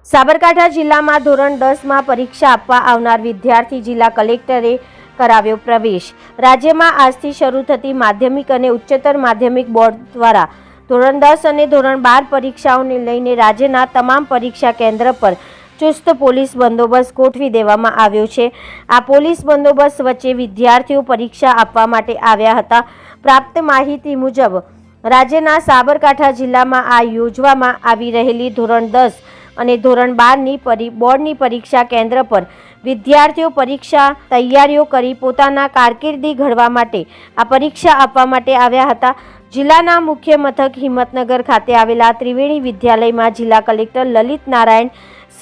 સાબરકાંઠા જિલ્લામાં ધોરણ 10 માં પરીક્ષા આપવા આવનાર વિદ્યાર્થી જિલ્લા કલેક્ટરે કરાવ્યો પ્રવેશ। રાજ્યમાં આજથી શરૂ થતી માધ્યમિક અને ઉચ્ચતર માધ્યમિક બોર્ડ દ્વારા ધોરણ 10 અને ધોરણ 12 પરીક્ષાઓને લઈને રાજ્યના તમામ પરીક્ષા કેન્દ્ર પર ચુસ્ત પોલીસ બંદોબસ્ત ગોઠવી દેવામાં આવ્યો છે। આ પોલીસ બંદોબસ્ત વચ્ચે વિદ્યાર્થીઓ પરીક્ષા આપવા માટે આવ્યા હતા। પ્રાપ્ત માહિતી મુજબ રાજ્યના સાબરકાંઠા જિલ્લામાં આ યોજવામાં આવી રહેલી ધોરણ 10 અને ધોરણ 12ની બોર્ડની પરીક્ષા કેન્દ્ર પર વિદ્યાર્થીઓ પરીક્ષા તૈયારીઓ કરી પોતાના કારકિર્દી ઘડવા માટે આ પરીક્ષા આપવા માટે આવ્યા હતા। જિલ્લાના મુખ્ય મથક હિંમતનગર ખાતે આવેલા ત્રિવેણી વિદ્યાલયમાં જિલ્લા કલેક્ટર લલિત નારાયણ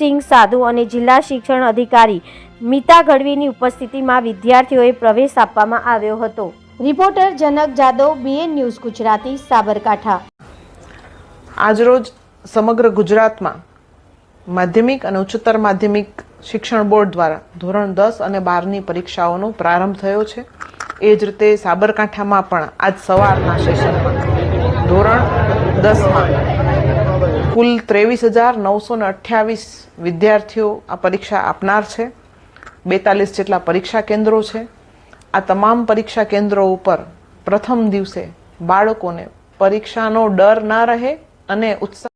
સિંહ સાધુ અને જિલ્લા શિક્ષણ અધિકારી મીતા ગઢવીની ઉપસ્થિતિમાં વિદ્યાર્થીઓએ પ્રવેશ આપવામાં આવ્યો હતો। રિપોર્ટર જનક જાદવ, BN ન્યૂઝ ગુજરાતી, સાબરકાંઠા। આજરોજ સમગ્ર ગુજરાતમાં માધ્યમિક અને ઉચ્ચતર માધ્યમિક શિક્ષણ બોર્ડ દ્વારા ધોરણ 10 અને 12ની પરીક્ષાઓનો પ્રારંભ થયો છે। એ જ રીતે સાબરકાંઠામાં પણ આજ સવારના સેશનમાં ધોરણ 10માં કુલ 23,928 વિદ્યાર્થીઓ આ પરીક્ષા આપનાર છે। 42 જેટલા પરીક્ષા કેન્દ્રો છે। આ તમામ પરીક્ષા કેન્દ્રો ઉપર પ્રથમ દિવસે બાળકોને પરીક્ષાનો ડર ન રહે અને ઉત્સાહ